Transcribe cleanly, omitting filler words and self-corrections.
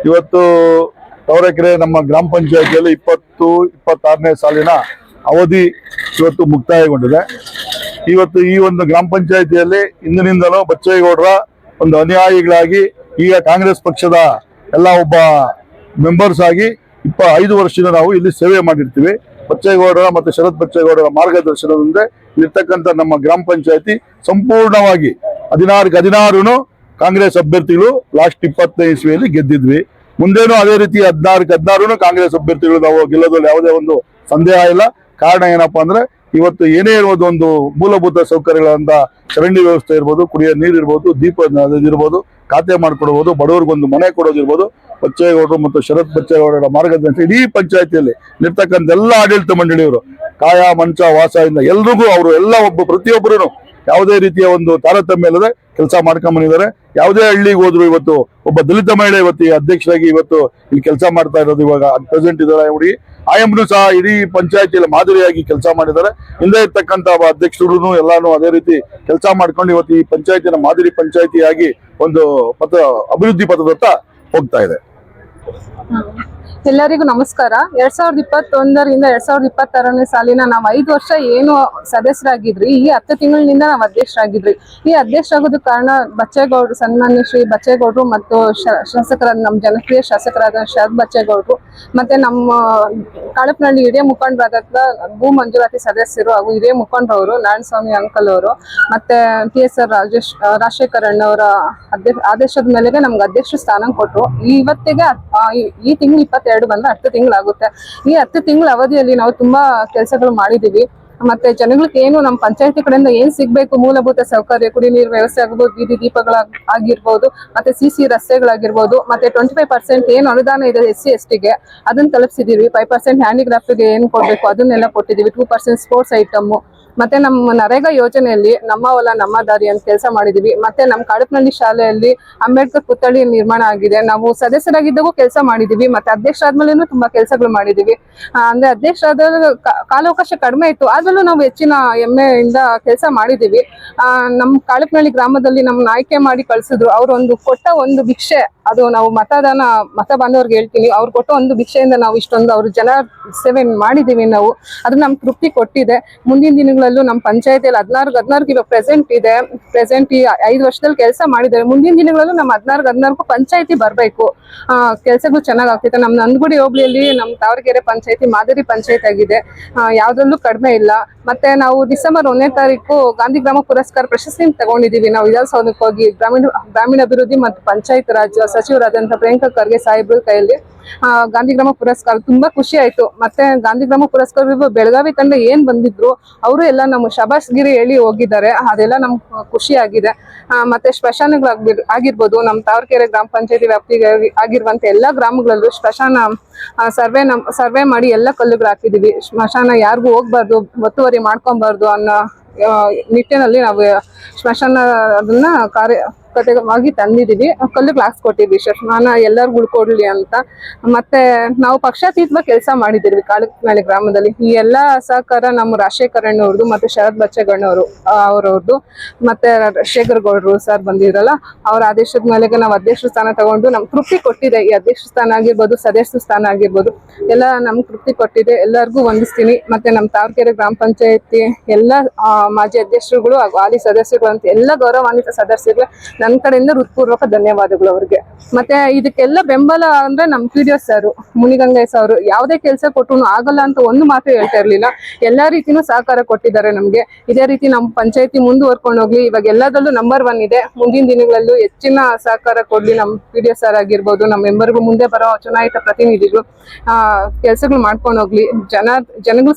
ಇವತ್ತು ತವರೆಕೆರೆ ನಮ್ಮ ಗ್ರಾಮ ಪಂಚಾಯತಿಯಲ್ಲಿ 20-26ನೇ ಸಾಲಿನ ಅವಧಿ ಇವತ್ತು ಮುಕ್ತಾಯಗೊಂಡಿದೆ. ಇವತ್ತು ಈ ಒಂದು ಗ್ರಾಮ ಪಂಚಾಯತಿಯಲ್ಲಿ ಇಂದಿನಿಂದಲೂ ಬಚ್ಚೇಗೌಡರ ಒಂದು ಅನುಯಾಯಿಗಳಾಗಿ ಈಗ ಕಾಂಗ್ರೆಸ್ ಪಕ್ಷದ ಎಲ್ಲ ಒಬ್ಬ ಮೆಂಬರ್ಸ್ ಆಗಿ 25 ವರ್ಷದಿಂದ ನಾವು ಇಲ್ಲಿ ಸೇವೆ ಮಾಡಿರ್ತೀವಿ. ಬಚ್ಚೇಗೌಡರ ಮತ್ತು ಶರತ್ ಬಚ್ಚೇಗೌಡರ ಮಾರ್ಗದರ್ಶನದಿಂದ ಇಲ್ಲಿರ್ತಕ್ಕಂಥ ನಮ್ಮ ಗ್ರಾಮ ಪಂಚಾಯತಿ ಸಂಪೂರ್ಣವಾಗಿ 16 ಕಾಂಗ್ರೆಸ್ ಅಭ್ಯರ್ಥಿಗಳು ಲಾಸ್ಟ್ 25 ಇಸ್ವಿಯಲ್ಲಿ ಗೆದ್ದಿದ್ವಿ. ಮುಂದೇನು ಅದೇ ರೀತಿ 16 ಕಾಂಗ್ರೆಸ್ ಅಭ್ಯರ್ಥಿಗಳು ನಾವು ಗೆಲ್ಲೋದ್ರಲ್ಲಿ ಯಾವುದೇ ಒಂದು ಸಂದೇಹ ಇಲ್ಲ. ಕಾರಣ ಏನಪ್ಪಾ ಅಂದ್ರೆ ಇವತ್ತು ಏನೇ ಇರ್ಬೋದು, ಒಂದು ಮೂಲಭೂತ ಸೌಕರ್ಯಗಳಂತ ಚರಂಡಿ ವ್ಯವಸ್ಥೆ ಇರ್ಬೋದು, ಕುಡಿಯೋ ನೀರು ಇರ್ಬೋದು, ದೀಪ ಇರ್ಬೋದು, ಖಾತೆ ಮಾಡ್ಕೊಡ್ಬೋದು, ಬಡವರಿಗೊಂದು ಮನೆ ಕೊಡೋದಿರ್ಬೋದು. ಬಚ್ಚೇಗೌಡರು ಮತ್ತು ಶರತ್ ಬಚ್ಚೇಗೌಡರ ಮಾರ್ಗದರ್ಶನ ಇಡೀ ಪಂಚಾಯತಿಯಲ್ಲಿ ಇರ್ತಕ್ಕಂಥ ಎಲ್ಲ ಆಡಳಿತ ಮಂಡಳಿಯವರು ಕಾಯ ಮಂಚ ವಾಸ ಇಂದ ಎಲ್ರಿಗೂ ಅವರು ಎಲ್ಲ ಪ್ರತಿಯೊಬ್ಬರು ಯಾವುದೇ ರೀತಿಯ ಒಂದು ತಾರತಮ್ಯ ಇಲ್ಲದೆ ಕೆಲಸ ಮಾಡ್ಕೊಂಡ್ ಬಂದಿದ್ದಾರೆ. ಯಾವುದೇ ಹಳ್ಳಿಗೆ ಹೋದ್ರು ಇವತ್ತು ಒಬ್ಬ ದಲಿತ ಮಹಿಳೆ ಇವತ್ತು ಅಧ್ಯಕ್ಷರಾಗಿ ಇವತ್ತು ಇಲ್ಲಿ ಕೆಲಸ ಮಾಡ್ತಾ ಇರೋದು. ಇವಾಗ ಪ್ರೆಸೆಂಟ್ ಇದ್ದಾರೆ ಹುಡುಗಿ ಆಯಮ್ಮನು ಸಹ ಇಡೀ ಪಂಚಾಯತಿಯಲ್ಲಿ ಮಾದರಿಯಾಗಿ ಕೆಲಸ ಮಾಡಿದ್ದಾರೆ. ಹಿಂದೆ ಇರ್ತಕ್ಕಂಥ ಅಧ್ಯಕ್ಷರು ಎಲ್ಲಾನು ಅದೇ ರೀತಿ ಕೆಲಸ ಮಾಡ್ಕೊಂಡು ಇವತ್ತು ಈ ಪಂಚಾಯತಿನ ಮಾದರಿ ಪಂಚಾಯತಿಯಾಗಿ ಒಂದು ಅಭಿವೃದ್ಧಿ ಪಥದತ್ತ ಹೋಗ್ತಾ ಇದೆ. ಎಲ್ಲರಿಗೂ ನಮಸ್ಕಾರ. 2021ರಿಂದ 2026ನೇ ಸಾಲಿನ ನಾವು 5 ವರ್ಷ ಏನು ಸದಸ್ಯರಾಗಿದ್ರಿ, ಈ 10 ತಿಂಗಳಿನಿಂದ ನಾವು ಅಧ್ಯಕ್ಷರಾಗಿದ್ರಿ. ಈ ಅಧ್ಯಕ್ಷರಾಗೋದಕ್ಕೆ ಕಾರಣ ಬಚ್ಚೇಗೌಡರು, ಸನ್ಮಾನ್ಯ ಶ್ರೀ ಬಚ್ಚೇಗೌಡರು ಮತ್ತು ಶಾಸಕರಾದ ನಮ್ಮ ಜನಪ್ರಿಯ ಶಾಸಕರಾದ ಶರತ್ ಬಚ್ಚೇಗೌಡರು ಮತ್ತೆ ನಮ್ಮ ಕಾಳಪ್ಪನಹಳ್ಳಿ ಹಿರಿಯ ಮುಖಂಡರಾದ ಭೂ ಮಂಜೂರಾತಿ ಸದಸ್ಯರು ಹಾಗೂ ಹಿರಿಯ ಮುಖಂಡರವರು ನಾರಾಯಣಸ್ವಾಮಿ ಅಂಕಲ್ ಅವರು ಮತ್ತೆ TSR ರಾಜಶೇಖರ್ ಅಣ್ಣವರ ಆದೇಶದ ಮೇಲೆಗೆ ನಮ್ಗೆ ಅಧ್ಯಕ್ಷ ಸ್ಥಾನ ಕೊಟ್ಟರು. ಇವತ್ತಿಗೆ ಈ ತಿಂಗಳು 22 ಬಂದ್ರೆ 10 ತಿಂಗಳಾಗುತ್ತೆ. ಈ 10 ತಿಂಗಳ ಅವಧಿಯಲ್ಲಿ ನಾವು ತುಂಬಾ ಕೆಲಸಗಳು ಮಾಡಿದೀವಿ. ಮತ್ತೆ ಜನಗಳಿಗೆ ಏನು ನಮ್ಮ ಪಂಚಾಯತಿ ಕಡೆಯಿಂದ ಏನ್ ಸಿಗ್ಬೇಕು, ಮೂಲಭೂತ ಸೌಕರ್ಯ, ಕುಡಿ ನೀರು ವ್ಯವಸ್ಥೆ ಆಗ್ಬೋದು, ಬೀದಿ ದೀಪಗಳಾಗಿರ್ಬೋದು, ಮತ್ತೆ CC ರಸ್ತೆಗಳಾಗಿರ್ಬೋದು, ಮತ್ತೆ 25% ಏನು ಅನುದಾನ ಇದೆ SC ST ಗೆ ಅದನ್ನ ತಲುಪಿಸಿದೀವಿ. 5% ಹ್ಯಾಂಡಿಕ್ರಾಫ್ಟ್ ಗೆ ಏನ್ ಕೊಡ್ಬೇಕು ಅದನ್ನೆಲ್ಲ ಕೊಟ್ಟಿದೀವಿ. 2% ಸ್ಪೋರ್ಟ್ಸ್ ಐಟಮ್, ಮತ್ತೆ ನಮ್ಮ ನರೇಗಾ ಯೋಜನೆಯಲ್ಲಿ ನಮ್ಮ ಹೊಲ ನಮ್ಮ ದಾರಿ ಅಂತ ಕೆಲಸ ಮಾಡಿದೀವಿ. ಮತ್ತೆ ನಮ್ಮ ಕಾಳಪ್ಪನಹಳ್ಳಿ ಶಾಲೆಯಲ್ಲಿ ಅಂಬೇಡ್ಕರ್ ಪುತ್ಥಳಿ ನಿರ್ಮಾಣ ಆಗಿದೆ. ನಾವು ಸದಸ್ಯರಾಗಿದ್ದಾಗೂ ಕೆಲಸ ಮಾಡಿದೀವಿ. ಮತ್ತೆ ಅಧ್ಯಕ್ಷ ಆದ್ಮೇಲೆನೂ ತುಂಬಾ ಕೆಲಸಗಳು ಮಾಡಿದೀವಿ. ಅಂದ್ರೆ ಅಧ್ಯಕ್ಷ ಆದ ಕಾಲಾವಕಾಶ ಕಡಿಮೆ ಇತ್ತು, ಆದ್ರೂ ನಾವು ಹೆಚ್ಚಿನ ಹೆಮ್ಮೆಯಿಂದ ಕೆಲಸ ಮಾಡಿದೀವಿ. ನಮ್ಮ ಕಾಳಪ್ಪನಹಳ್ಳಿ ಗ್ರಾಮದಲ್ಲಿ ನಮ್ಮನ್ನ ಆಯ್ಕೆ ಮಾಡಿ ಕಳ್ಸಿದ್ರು. ಅವ್ರು ಕೊಟ್ಟ ಒಂದು ಭಿಕ್ಷೆ, ಅದು ನಾವು ಮತ ಬಾಂಧವ್ರಿಗೆ ಹೇಳ್ತೀನಿ, ಅವ್ರು ಕೊಟ್ಟ ಒಂದು ಭಿಕ್ಷೆಯಿಂದ ನಾವು ಇಷ್ಟೊಂದು ಅವ್ರ ಜನ ಸೇವೆ ಮಾಡಿದೀವಿ. ನಾವು ಅದು ನಮ್ಗೆ ತೃಪ್ತಿ ಕೊಟ್ಟಿದೆ. ಮುಂದಿನ ದಿನಗಳಲ್ಲೂ ನಮ್ಮ ಪಂಚಾಯತಿಯಲ್ಲಿ 16 ಕಿಲೋ ಪ್ರೆಸೆಂಟ್ ಇದೆ. ಪ್ರೆಸೆಂಟ್ ಈ 5 ವರ್ಷದಲ್ಲಿ ಕೆಲಸ ಮಾಡಿದ್ದಾರೆ. ಮುಂದಿನ ದಿನಗಳಲ್ಲೂ ನಮ್ಮ 14 ಪಂಚಾಯತಿ ಬರ್ಬೇಕು. ಕೆಲಸಗಳು ಚೆನ್ನಾಗ್ ಆಗ್ತೈತೆ. ನಮ್ಮ ನಂದಗುಡಿ ಹೋಬಳಿಯಲ್ಲಿ ನಮ್ಮ ತಾವರೆಕೆರೆ ಪಂಚಾಯತಿ ಮಾದರಿ ಪಂಚಾಯತ್ ಆಗಿದೆ. ಯಾವ್ದ್ರಲ್ಲೂ ಕಡಿಮೆ ಇಲ್ಲ. ಮತ್ತೆ ನಾವು ಡಿಸೆಂಬರ್ 1ನೇ ತಾರೀಕು ಗಾಂಧಿ ಗ್ರಾಮ ಪುರಸ್ಕಾರ ಪ್ರಶಸ್ತಿ ತಗೊಂಡಿದೀವಿ. ನಾವು ವಿಧಾನಸೌಧಕ್ಕೆ ಹೋಗಿ ಗ್ರಾಮೀಣಾಭಿವೃದ್ಧಿ ಮತ್ತು ಪಂಚಾಯತ್ ರಾಜ್ ಸಚಿವರಾದಂತಹ ಪ್ರಿಯಾಂಕಾ ಖರ್ಗೆ ಸಾಹೇಬ್ರ ಕೈಯಲ್ಲಿ ಗಾಂಧಿ ಗ್ರಾಮ ಪುರಸ್ಕಾರ ತುಂಬಾ ಖುಷಿ ಆಯ್ತು. ಮತ್ತೆ ಗಾಂಧಿ ಗ್ರಾಮ ಪುರಸ್ಕಾರ ಬೆಳಗಾವಿ ತಂಡ ಏನ್ ಬಂದಿದ್ರು ಅವರು ಎಲ್ಲ ನಮ್ಮ ಶಬಾಸ್ಗಿರಿ ಹೇಳಿ ಹೋಗಿದ್ದಾರೆ. ಅದೆಲ್ಲ ನಮ್ಗೆ ಖುಷಿ ಆಗಿದೆ. ಮತ್ತೆ ಸ್ಮಶಾನಗಳು ಆಗಿರ್ಬೋದು, ನಮ್ಮ ತಾವರೆಕೆರೆ ಗ್ರಾಮ ಪಂಚಾಯತಿ ವ್ಯಾಪ್ತಿಗೆ ಆಗಿರುವಂತ ಎಲ್ಲಾ ಗ್ರಾಮಗಳಲ್ಲೂ ಸ್ಮಶಾನ ಸರ್ವೆ ಮಾಡಿ ಎಲ್ಲ ಕಲ್ಲುಗಳು ಹಾಕಿದೀವಿ. ಸ್ಮಶಾನ ಯಾರಿಗೂ ಹೋಗ್ಬಾರ್ದು, ಒತ್ತುವರಿ ಮಾಡ್ಕೊಬಾರ್ದು ಅನ್ನೋ ನಿಟ್ಟಿನಲ್ಲಿ ನಾವು ಸ್ಮಶಾನ ಅದನ್ನ ಕಾರ್ಯಕತೆವಾಗಿ ತಂದಿದೀವಿ. ಕಲ್ಲುಗಳು ಹಾಕ್ಸ್ಕೊಟ್ಟಿದ್ವಿ ಸ್ಮಶಾನ ಎಲ್ಲರಿಗೂ ಉಳ್ಕೊಡ್ಲಿ ಅಂತ. ಮತ್ತೆ ನಾವು ಪಕ್ಷಾತೀತವಾಗಿ ಕೆಲಸ ಮಾಡಿದಿರ್ವಿ ಕಾಳಪ್ಪನಹಳ್ಳಿ ಗ್ರಾಮದಲ್ಲಿ. ಈ ಎಲ್ಲಾ ಸಹಕಾರ ನಮ್ಮ ರಾಜಶೇಖರ್ ಅಣ್ಣವ್ರದ್ದು ಮತ್ತೆ ಶರತ್ ಬಚ್ಚೇಗೌಡರು ಅವರವ್ರದ್ದು ಮತ್ತೆ ಶೇಖರ್ ಗೌಡ್ರು ಸರ್ ಬಂದಿರಲ್ಲ, ಅವ್ರ ಆದೇಶದ ಮೇಲೆಗೆ ನಾವು ಅಧ್ಯಕ್ಷ ಸ್ಥಾನ ತಗೊಂಡು ನಮ್ಗೆ ತೃಪ್ತಿ ಕೊಟ್ಟಿದೆ. ಈ ಅಧ್ಯಕ್ಷ ಸ್ಥಾನ ಆಗಿರ್ಬೋದು, ಸದಸ್ಯ ಸ್ಥಾನ ಆಗಿರ್ಬೋದು, ಎಲ್ಲ ನಮ್ಗೆ ತೃಪ್ತಿ ಕೊಟ್ಟಿದೆ. ಎಲ್ಲರಿಗೂ ವಂದಿಸ್ತೀನಿ. ಮತ್ತೆ ನಮ್ಮ ತಾವರೆಕೆರೆ ಗ್ರಾಮ ಪಂಚಾಯತಿ ಎಲ್ಲ ಮಾಜಿ ಅಧ್ಯಕ್ಷರುಗಳು ಹಾಗೂ ಹಾಲಿ ಸದಸ್ಯರು ಅಂತ ಎಲ್ಲ ಗೌರವಾನ್ವಿತ ಸದಸ್ಯರು ನನ್ನ ಕಡೆಯಿಂದ ಹೃತ್ಪೂರ್ವಕ ಧನ್ಯವಾದಗಳು ಅವ್ರಿಗೆ. ಮತ್ತೆ ಇದಕ್ಕೆಲ್ಲ ಬೆಂಬಲ ಅಂದ್ರೆ ನಮ್ಮ PDO ಸರ್ ಮುನಿಗಂಗಯ್ಯ ಅವರು ಯಾವುದೇ ಕೆಲಸ ಕೊಟ್ಟರು ಆಗಲ್ಲ ಅಂತ ಒಂದು ಮಾತು ಹೇಳ್ತಾ ಇರ್ಲಿಲ್ಲ. ಎಲ್ಲಾ ರೀತಿನೂ ಸಹಕಾರ ಕೊಟ್ಟಿದ್ದಾರೆ ನಮ್ಗೆ. ಇದೇ ರೀತಿ ನಮ್ಮ ಪಂಚಾಯತಿ ಮುಂದುವರ್ಕೊಂಡು ಹೋಗ್ಲಿ. ಇವಾಗ ಎಲ್ಲದಲ್ಲೂ ನಂಬರ್ 1 ಇದೆ. ಮುಂದಿನ ದಿನಗಳಲ್ಲೂ ಹೆಚ್ಚಿನ ಸಹಕಾರ ಕೊಡ್ಲಿ ನಮ್ಮ PDO ಸರ್ ಆಗಿರ್ಬೋದು, ನಮ್ಮ ಮೆಂಬರ್ಗೂ ಮುಂದೆ ಬರೋ ಚುನಾಯಿತ ಪ್ರತಿನಿಧಿಗಳು ಕೆಲಸಗಳು ಮಾಡ್ಕೊಂಡು ಹೋಗ್ಲಿ. ಜನಗಳು